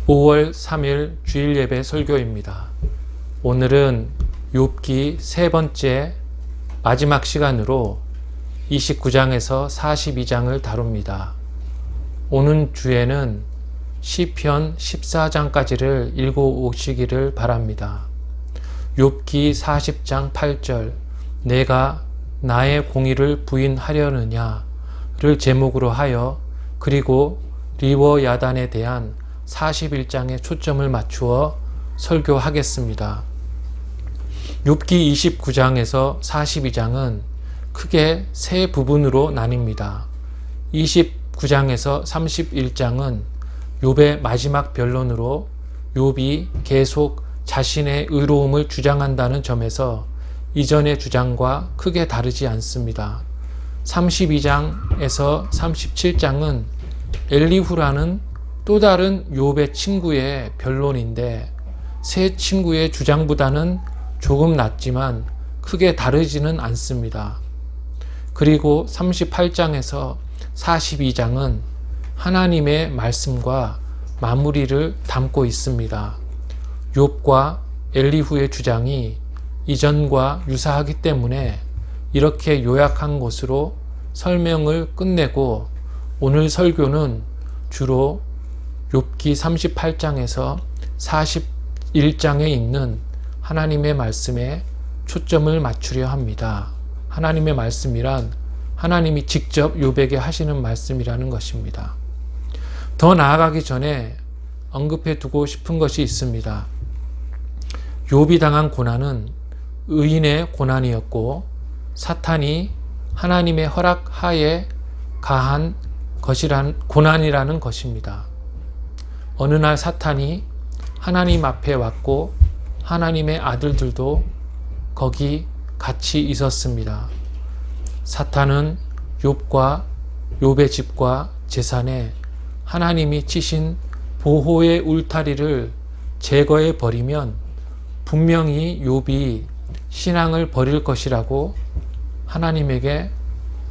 5월 3일 주일 예배 설교입니다. 오늘은 욥기 세 번째 마지막 시간으로 29장에서 42장을 다룹니다. 오는 주에는 시편 14장까지를 읽어오시기를 바랍니다. 욥기 40장 8절 내가 나의 공의를 부인하려느냐를 제목으로 하여 그리고 리워 야단에 대한 41장에 초점을 맞추어 설교하겠습니다. 욥기 29장에서 42장은 크게 세 부분으로 나뉩니다. 29장에서 31장은 욥의 마지막 변론으로 욥이 계속 자신의 의로움을 주장한다는 점에서 이전의 주장과 크게 다르지 않습니다. 32장에서 37장은 엘리후라는 또 다른 욥의 친구의 변론인데 세 친구의 주장보다는 조금 낫지만 크게 다르지는 않습니다. 그리고 38장에서 42장은 하나님의 말씀과 마무리를 담고 있습니다. 욥과 엘리후의 주장이 이전과 유사하기 때문에 이렇게 요약한 것으로 설명을 끝내고 오늘 설교는 주로 욥기 38장에서 41장에 있는 하나님의 말씀에 초점을 맞추려 합니다. 하나님의 말씀이란 하나님이 직접 욥에게 하시는 말씀이라는 것입니다. 더 나아가기 전에 언급해 두고 싶은 것이 있습니다. 욥이 당한 고난은 의인의 고난이었고 사탄이 하나님의 허락하에 가한 고난이라는 것입니다. 어느 날 사탄이 하나님 앞에 왔고 하나님의 아들들도 거기 같이 있었습니다. 사탄은 욥과 욥의 집과 재산에 하나님이 치신 보호의 울타리를 제거해 버리면 분명히 욥이 신앙을 버릴 것이라고 하나님에게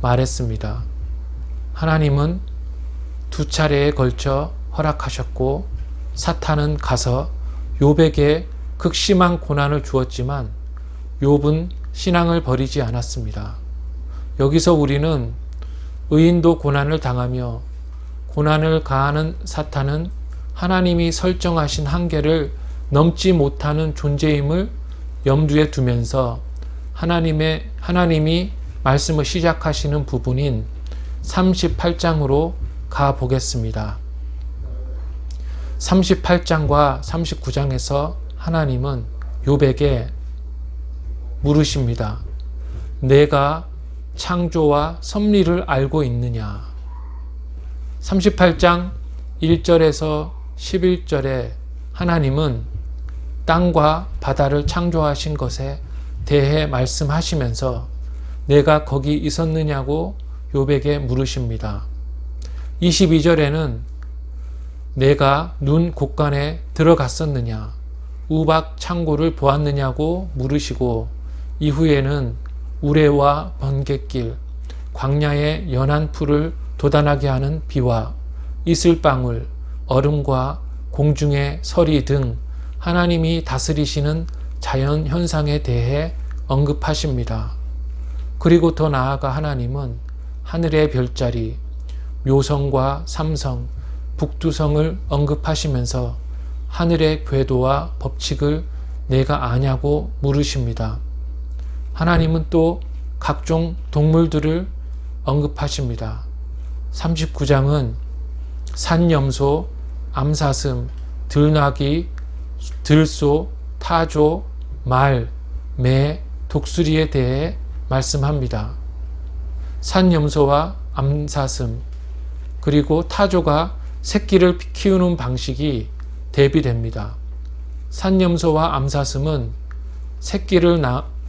말했습니다. 하나님은 두 차례에 걸쳐 허락하셨고 사탄은 가서 욥에게 극심한 고난을 주었지만 욥은 신앙을 버리지 않았습니다. 여기서 우리는 의인도 고난을 당하며 고난을 가하는 사탄은 하나님이 설정하신 한계를 넘지 못하는 존재임을 염두에 두면서 하나님이 말씀을 시작하시는 부분인 38장으로 가보겠습니다. 38장과 39장에서 하나님은 욥에게 물으십니다. 내가 창조와 섭리를 알고 있느냐? 38장 1절에서 11절에 하나님은 땅과 바다를 창조하신 것에 대해 말씀하시면서 내가 거기 있었느냐고 욥에게 물으십니다. 22절에는 내가 눈 곳간에 들어갔었느냐, 우박 창고를 보았느냐고 물으시고 이후에는 우레와 번갯길, 광야의 연한 풀을 돋아나게 하는 비와 이슬방울, 얼음과 공중의 서리 등 하나님이 다스리시는 자연 현상에 대해 언급하십니다. 그리고 더 나아가 하나님은 하늘의 별자리, 묘성과 삼성, 북두성을 언급하시면서 하늘의 궤도와 법칙을 내가 아냐고 물으십니다. 하나님은 또 각종 동물들을 언급하십니다. 39장은 산염소, 암사슴, 들나귀, 들소, 타조, 말, 매, 독수리에 대해 말씀합니다. 산염소와 암사슴 그리고 타조가 새끼를 키우는 방식이 대비됩니다. 산염소와 암사슴은 새끼를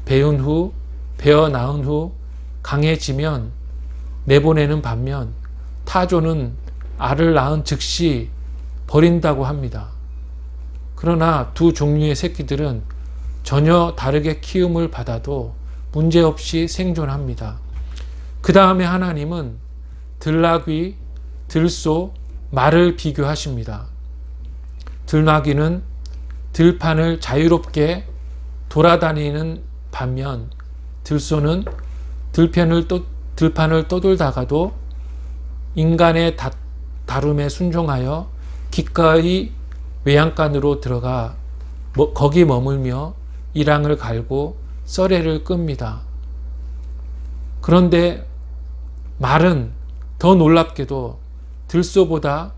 베어 낳은 후 강해지면 내보내는 반면 타조는 알을 낳은 즉시 버린다고 합니다. 그러나 두 종류의 새끼들은 전혀 다르게 키움을 받아도 문제없이 생존합니다. 그 다음에 하나님은 들나귀, 들소, 말을 비교하십니다. 들나귀는 들판을 자유롭게 돌아다니는 반면 들소는 들판을 떠돌다가도 인간의 다름에 순종하여 기꺼이 외양간으로 들어가 거기 머물며 이랑을 갈고 썰애를 끕니다. 그런데 말은 더 놀랍게도 들소보다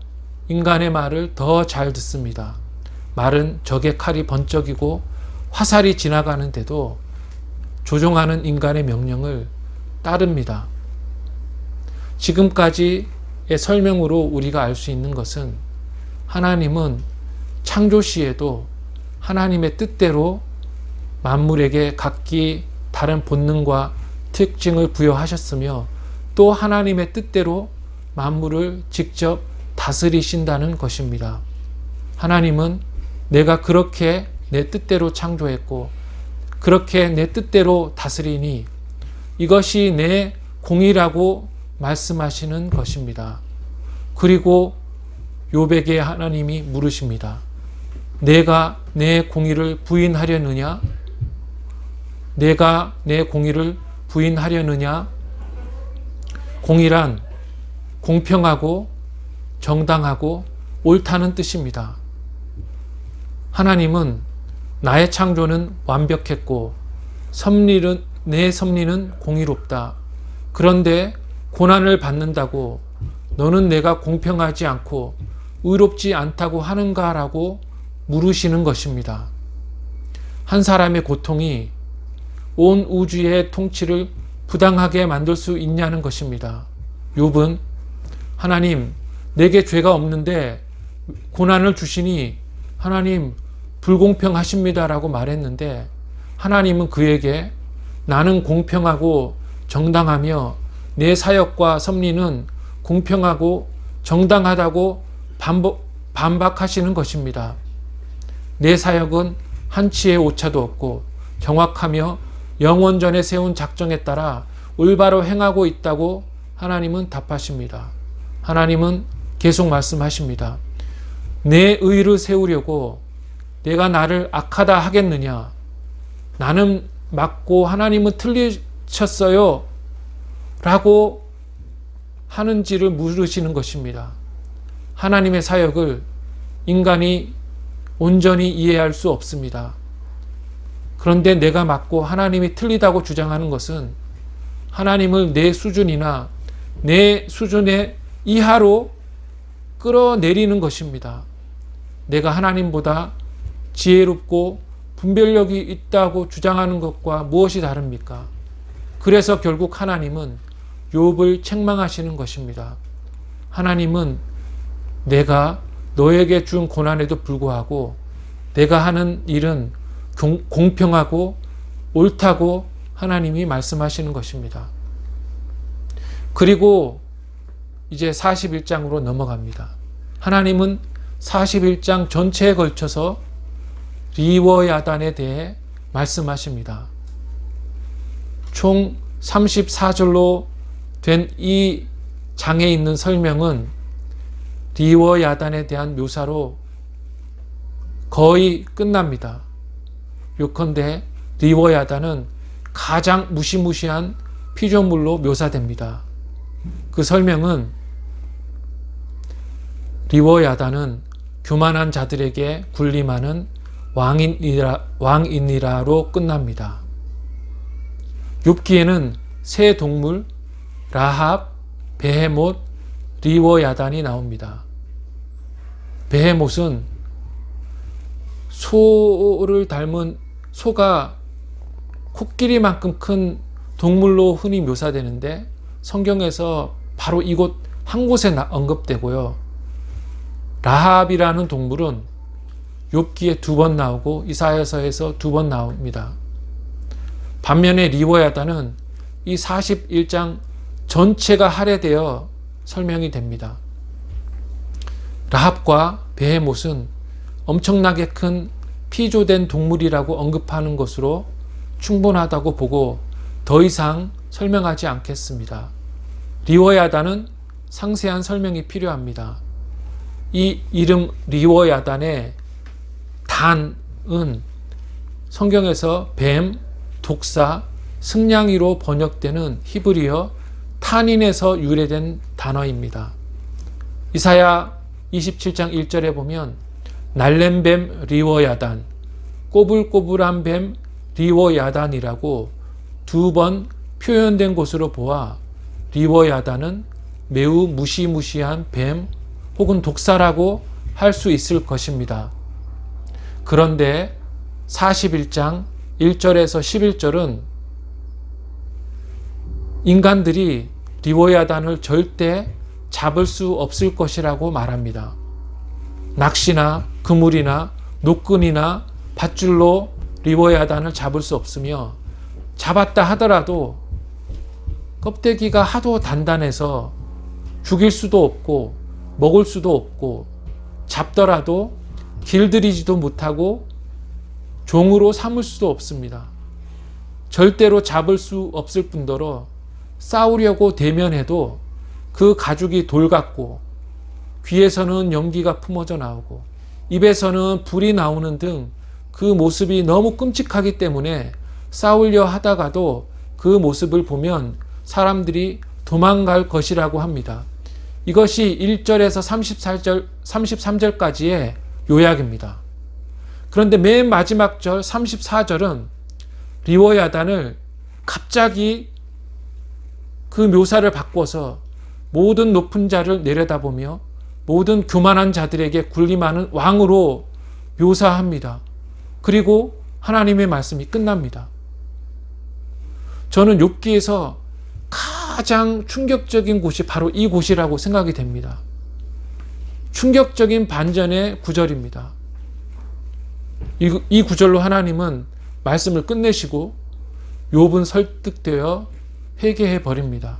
인간의 말을 더 잘 듣습니다. 말은 적의 칼이 번쩍이고 화살이 지나가는데도 조종하는 인간의 명령을 따릅니다. 지금까지의 설명으로 우리가 알 수 있는 것은 하나님은 창조 시에도 하나님의 뜻대로 만물에게 각기 다른 본능과 특징을 부여하셨으며 또 하나님의 뜻대로 만물을 직접 다스리신다는 것입니다. 하나님은 내가 그렇게 내 뜻대로 창조했고 그렇게 내 뜻대로 다스리니 이것이 내 공의라고 말씀하시는 것입니다. 그리고 욥에게 하나님이 물으십니다. 내가 내 공의를 부인하려느냐? 내가 내 공의를 부인하려느냐? 공의란 공평하고 정당하고 옳다는 뜻입니다. 하나님은 나의 창조는 완벽했고 내 섭리는 공의롭다. 그런데 고난을 받는다고 너는 내가 공평하지 않고 의롭지 않다고 하는가라고 물으시는 것입니다. 한 사람의 고통이 온 우주의 통치를 부당하게 만들 수 있냐는 것입니다. 욥은 하나님, 내게 죄가 없는데 고난을 주시니 하나님 불공평하십니다라고 말했는데 하나님은 그에게 나는 공평하고 정당하며 내 사역과 섭리는 공평하고 정당하다고 반박하시는 것입니다. 내 사역은 한치의 오차도 없고 정확하며 영원전에 세운 작정에 따라 올바로 행하고 있다고 하나님은 답하십니다. 하나님은 계속 말씀하십니다. 내 의를 세우려고 내가 나를 악하다 하겠느냐? 나는 맞고 하나님은 틀리셨어요 라고 하는지를 물으시는 것입니다. 하나님의 사역을 인간이 온전히 이해할 수 없습니다. 그런데 내가 맞고 하나님이 틀리다고 주장하는 것은 하나님을 내 수준이나 내 수준의 이하로 끌어내리는 것입니다. 내가 하나님보다 지혜롭고 분별력이 있다고 주장하는 것과 무엇이 다릅니까? 그래서 결국 하나님은 욥을 책망하시는 것입니다. 하나님은 내가 너에게 준 고난에도 불구하고 내가 하는 일은 공평하고 옳다고 하나님이 말씀하시는 것입니다. 그리고 이제 41장으로 넘어갑니다. 하나님은 41장 전체에 걸쳐서 리워야단에 대해 말씀하십니다. 총 34절로 된 이 장에 있는 설명은 리워야단에 대한 묘사로 거의 끝납니다. 요컨대 리워야단은 가장 무시무시한 피조물로 묘사됩니다. 그 설명은 리워야단은 교만한 자들에게 군림하는 왕이니라로 끝납니다. 욥기에는 세 동물 라합, 베헤못, 리워야단이 나옵니다. 베헤못은 소를 닮은 소가 코끼리만큼 큰 동물로 흔히 묘사되는데 성경에서 바로 이곳 한 곳에 언급되고요. 라합이라는 동물은 욥기에 2번 나오고 이사야서에서 2번 나옵니다. 반면에 리워야단은 이 41장 전체가 할애되어 설명이 됩니다. 라합과 베헤못은 엄청나게 큰 피조된 동물이라고 언급하는 것으로 충분하다고 보고 더 이상 설명하지 않겠습니다. 리워야단은 상세한 설명이 필요합니다. 이 이름 리워야단의 단은 성경에서 뱀, 독사, 승냥이로 번역되는 히브리어 탄인에서 유래된 단어입니다. 이사야 27장 1절에 보면 날렘뱀 리워야단, 꼬불꼬불한 뱀 리워야단이라고 두 번 표현된 것으로 보아 리워야단은 매우 무시무시한 뱀 혹은 독사라고 할 수 있을 것입니다. 그런데 41장 1절에서 11절은 인간들이 리워야단을 절대 잡을 수 없을 것이라고 말합니다. 낚시나 그물이나 노끈이나 밧줄로 리워야단을 잡을 수 없으며 잡았다 하더라도 껍데기가 하도 단단해서 죽일 수도 없고 먹을 수도 없고 잡더라도 길들이지도 못하고 종으로 삼을 수도 없습니다. 절대로 잡을 수 없을 뿐더러 싸우려고 대면해도 그 가죽이 돌 같고 귀에서는 연기가 품어져 나오고 입에서는 불이 나오는 등 그 모습이 너무 끔찍하기 때문에 싸우려 하다가도 그 모습을 보면 사람들이 도망갈 것이라고 합니다. 이것이 1절에서 33절까지의 요약입니다. 그런데 맨 마지막 절 34절은 리워야단을 갑자기 그 묘사를 바꿔서 모든 높은 자를 내려다보며 모든 교만한 자들에게 군림하는 왕으로 묘사합니다. 그리고 하나님의 말씀이 끝납니다. 저는 욥기에서 가장 충격적인 곳이 바로 이 곳이라고 생각이 됩니다. 충격적인 반전의 구절입니다. 이 구절로 하나님은 말씀을 끝내시고 욥은 설득되어 회개해 버립니다.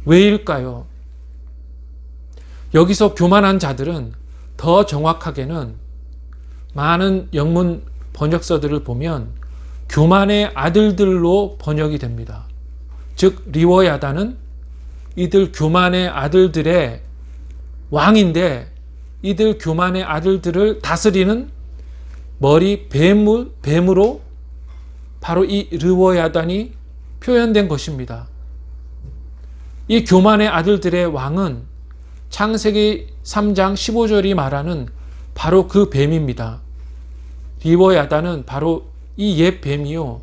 왜일까요? 여기서 교만한 자들은 더 정확하게는 많은 영문 번역서들을 보면 교만의 아들들로 번역이 됩니다. 즉 리워야단은 이들 교만의 아들들의 왕인데 이들 교만의 아들들을 다스리는 머리 뱀으로 바로 이 리워야단이 표현된 것입니다. 이 교만의 아들들의 왕은 창세기 3장 15절이 말하는 바로 그 뱀입니다. 리워야단은 바로 이 옛 뱀이요.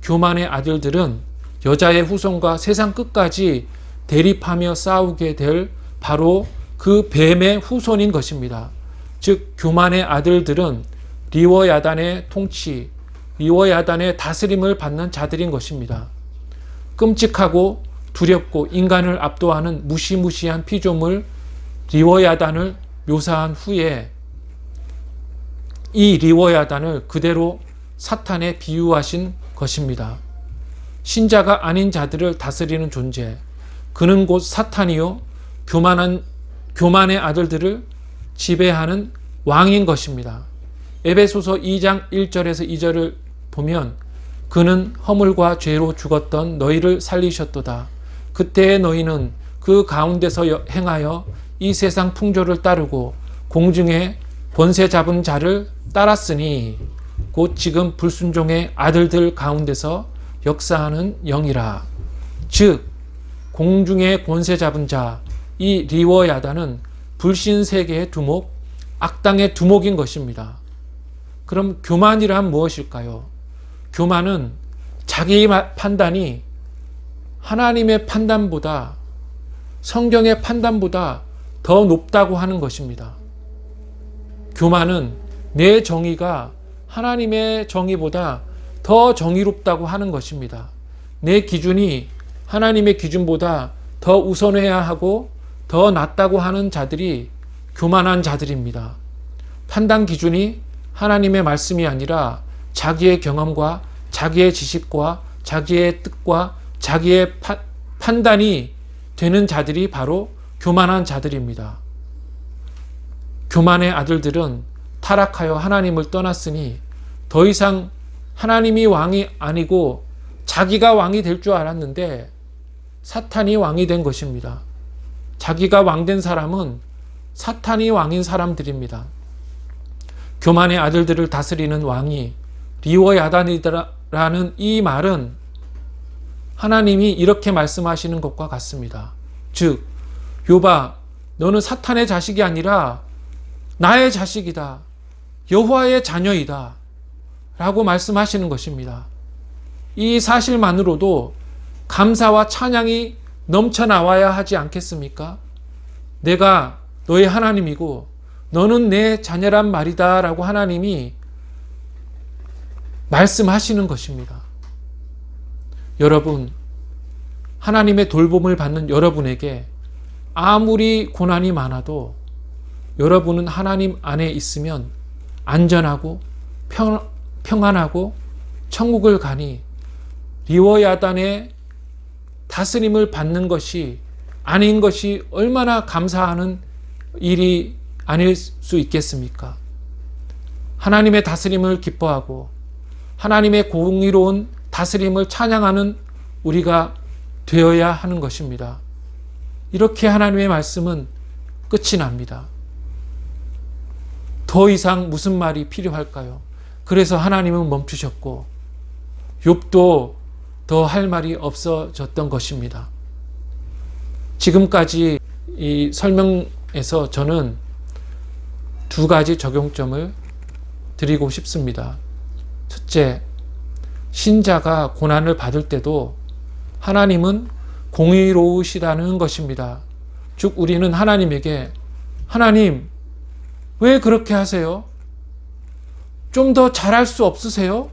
교만의 아들들은 여자의 후손과 세상 끝까지 대립하며 싸우게 될 바로 그 뱀의 후손인 것입니다. 즉 교만의 아들들은 리워야단의 통치, 리워야단의 다스림을 받는 자들인 것입니다. 끔찍하고 두렵고 인간을 압도하는 무시무시한 피조물 리워야단을 묘사한 후에 이 리워야단을 그대로 사탄에 비유하신 것입니다. 신자가 아닌 자들을 다스리는 존재, 그는 곧 사탄이요 교만의 아들들을 지배하는 왕인 것입니다. 에베소서 2장 1절에서 2절을 보면 그는 허물과 죄로 죽었던 너희를 살리셨도다. 그때의 너희는 그 가운데서 행하여 이 세상 풍조를 따르고 공중에 권세 잡은 자를 따랐으니 곧 지금 불순종의 아들들 가운데서 역사하는 영이라. 즉 공중의 권세 잡은 자, 이 리워야단은 불신 세계의 두목, 악당의 두목인 것입니다. 그럼 교만이란 무엇일까요? 교만은 자기 판단이 하나님의 판단보다, 성경의 판단보다 더 높다고 하는 것입니다. 교만은 내 정의가 하나님의 정의보다 더 정의롭다고 하는 것입니다. 내 기준이 하나님의 기준보다 더 우선해야 하고 더 낫다고 하는 자들이 교만한 자들입니다. 판단 기준이 하나님의 말씀이 아니라 자기의 경험과 자기의 지식과 자기의 뜻과 자기의 판단이 되는 자들이 바로 교만한 자들입니다. 교만의 아들들은 타락하여 하나님을 떠났으니 더 이상 하나님이 왕이 아니고 자기가 왕이 될 줄 알았는데 사탄이 왕이 된 것입니다. 자기가 왕된 사람은 사탄이 왕인 사람들입니다. 교만의 아들들을 다스리는 왕이 리워야단이라는 이 말은 하나님이 이렇게 말씀하시는 것과 같습니다. 즉, 욥아, 너는 사탄의 자식이 아니라 나의 자식이다. 여호와의 자녀이다. 라고 말씀하시는 것입니다. 이 사실만으로도 감사와 찬양이 넘쳐나와야 하지 않겠습니까? 내가 너의 하나님이고 너는 내 자녀란 말이다 라고 하나님이 말씀하시는 것입니다. 여러분, 하나님의 돌봄을 받는 여러분에게 아무리 고난이 많아도 여러분은 하나님 안에 있으면 안전하고 평안하고 천국을 가니 리워야단의 다스림을 받는 것이 아닌 것이 얼마나 감사하는 일이 아닐 수 있겠습니까? 하나님의 다스림을 기뻐하고 하나님의 공의로운 다스림을 찬양하는 우리가 되어야 하는 것입니다. 이렇게 하나님의 말씀은 끝이 납니다. 더 이상 무슨 말이 필요할까요? 그래서 하나님은 멈추셨고 욥도 더 할 말이 없어졌던 것입니다. 지금까지 이 설명에서 저는 두 가지 적용점을 드리고 싶습니다. 첫째, 신자가 고난을 받을 때도 하나님은 공의로우시다는 것입니다. 즉, 우리는 하나님에게 하나님, 왜 그렇게 하세요? 좀 더 잘할 수 없으세요?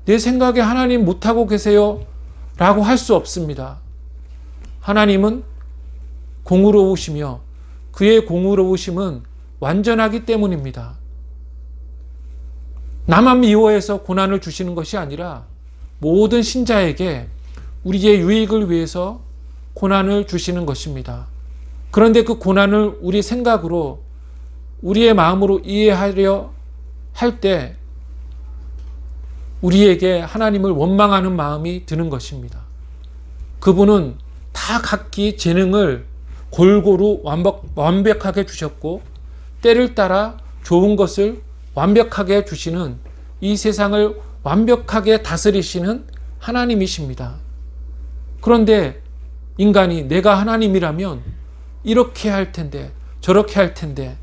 내 생각에 하나님 못하고 계세요? 라고 할 수 없습니다. 하나님은 공의로우시며 그의 공의로우심은 완전하기 때문입니다. 나만 미워해서 고난을 주시는 것이 아니라 모든 신자에게 우리의 유익을 위해서 고난을 주시는 것입니다. 그런데 그 고난을 우리 생각으로 우리의 마음으로 이해하려 할 때 우리에게 하나님을 원망하는 마음이 드는 것입니다. 그분은 다 각기 재능을 골고루 완벽하게 주셨고 때를 따라 좋은 것을 완벽하게 주시는 이 세상을 완벽하게 다스리시는 하나님이십니다. 그런데 인간이 내가 하나님이라면 이렇게 할 텐데 저렇게 할 텐데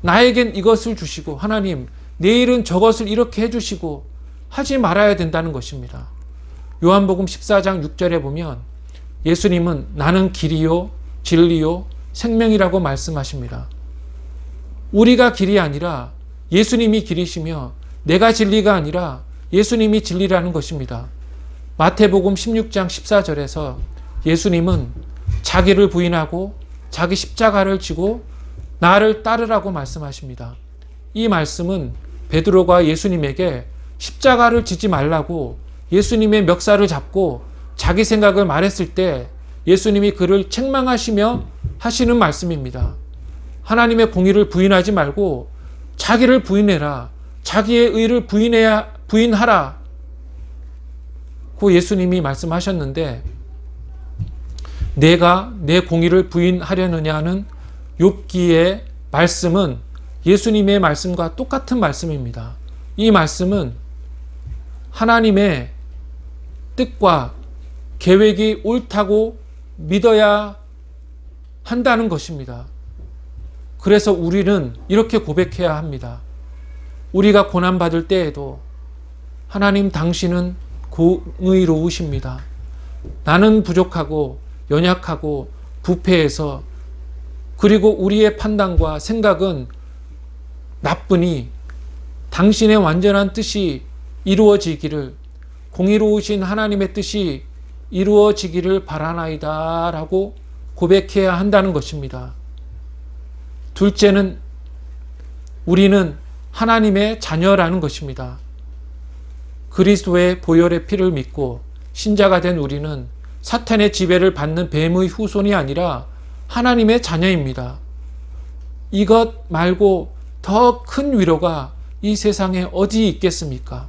나에겐 이것을 주시고 하나님 내일은 저것을 이렇게 해주시고 하지 말아야 된다는 것입니다. 요한복음 14장 6절에 보면 예수님은 나는 길이요 진리요 생명이라고 말씀하십니다. 우리가 길이 아니라 예수님이 길이시며 내가 진리가 아니라 예수님이 진리라는 것입니다. 마태복음 16장 14절에서 예수님은 자기를 부인하고 자기 십자가를 지고 나를 따르라고 말씀하십니다. 이 말씀은 베드로가 예수님에게 십자가를 지지 말라고 예수님의 멱살을 잡고 자기 생각을 말했을 때 예수님이 그를 책망하시며 하시는 말씀입니다. 하나님의 공의를 부인하지 말고 자기를 부인해라. 자기의 의를 부인하라. 그 예수님이 말씀하셨는데 내가 내 공의를 부인하려느냐는 욥기의 말씀은 예수님의 말씀과 똑같은 말씀입니다. 이 말씀은 하나님의 뜻과 계획이 옳다고 믿어야 한다는 것입니다. 그래서 우리는 이렇게 고백해야 합니다. 우리가 고난받을 때에도 하나님 당신은 공의로우십니다. 나는 부족하고 연약하고 부패해서 그리고 우리의 판단과 생각은 나쁘니 당신의 완전한 뜻이 이루어지기를 공의로우신 하나님의 뜻이 이루어지기를 바라나이다 라고 고백해야 한다는 것입니다. 둘째는 우리는 하나님의 자녀라는 것입니다. 그리스도의 보혈의 피를 믿고 신자가 된 우리는 사탄의 지배를 받는 뱀의 후손이 아니라 하나님의 자녀입니다. 이것 말고 더 큰 위로가 이 세상에 어디 있겠습니까?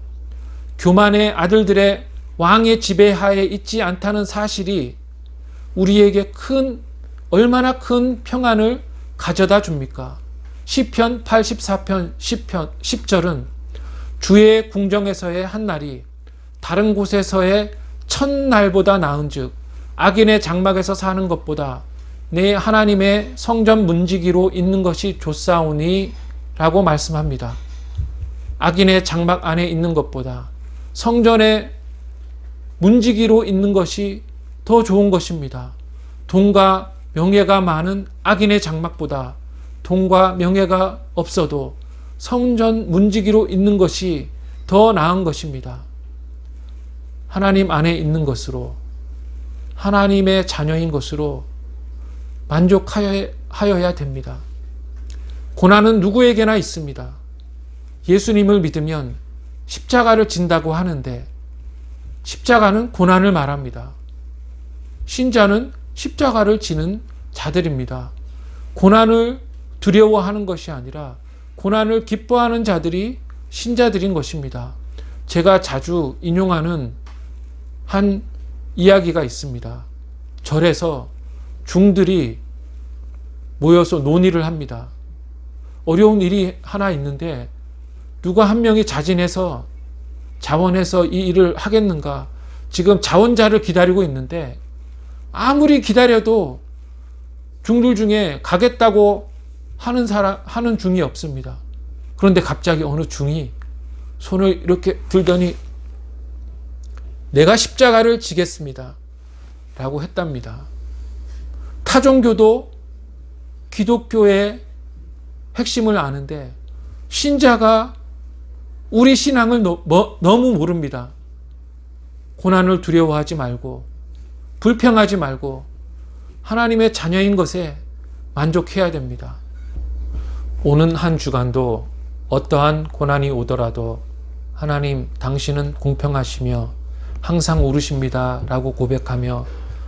교만의 아들들의 왕의 지배하에 있지 않다는 사실이 우리에게 얼마나 큰 평안을 가져다 줍니까? 시편 84편 10절은 주의 궁정에서의 한 날이 다른 곳에서의 첫날보다 나은즉 악인의 장막에서 사는 것보다 내 하나님의 성전 문지기로 있는 것이 좋사오니 라고 말씀합니다. 악인의 장막 안에 있는 것보다 성전의 문지기로 있는 것이 더 좋은 것입니다. 돈과 명예가 많은 악인의 장막보다 돈과 명예가 없어도 성전 문지기로 있는 것이 더 나은 것입니다. 하나님 안에 있는 것으로, 하나님의 자녀인 것으로 만족하여야 됩니다. 고난은 누구에게나 있습니다. 예수님을 믿으면 십자가를 진다고 하는데 십자가는 고난을 말합니다. 신자는 십자가를 지는 자들입니다. 고난을 두려워하는 것이 아니라 고난을 기뻐하는 자들이 신자들인 것입니다. 제가 자주 인용하는 한 이야기가 있습니다. 절에서 중들이 모여서 논의를 합니다. 어려운 일이 하나 있는데 누가 한 명이 자진해서 자원해서 이 일을 하겠는가? 지금 자원자를 기다리고 있는데 아무리 기다려도 중들 중에 가겠다고 하는 중이 없습니다. 그런데 갑자기 어느 중이 손을 이렇게 들더니 내가 십자가를 지겠습니다 라고 했답니다. 타종교도 기독교의 핵심을 아는데 신자가 우리 신앙을 너무 모릅니다. 고난을 두려워하지 말고 불평하지 말고 하나님의 자녀인 것에 만족해야 됩니다. 오는 한 주간도 어떠한 고난이 오더라도 하나님 당신은 공평하시며 항상 옳으십니다 라고 고백하며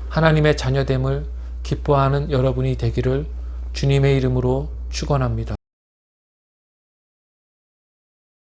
하나님의 자녀됨을 기뻐하는 여러분이 되기를 주님의 이름으로 축원합니다.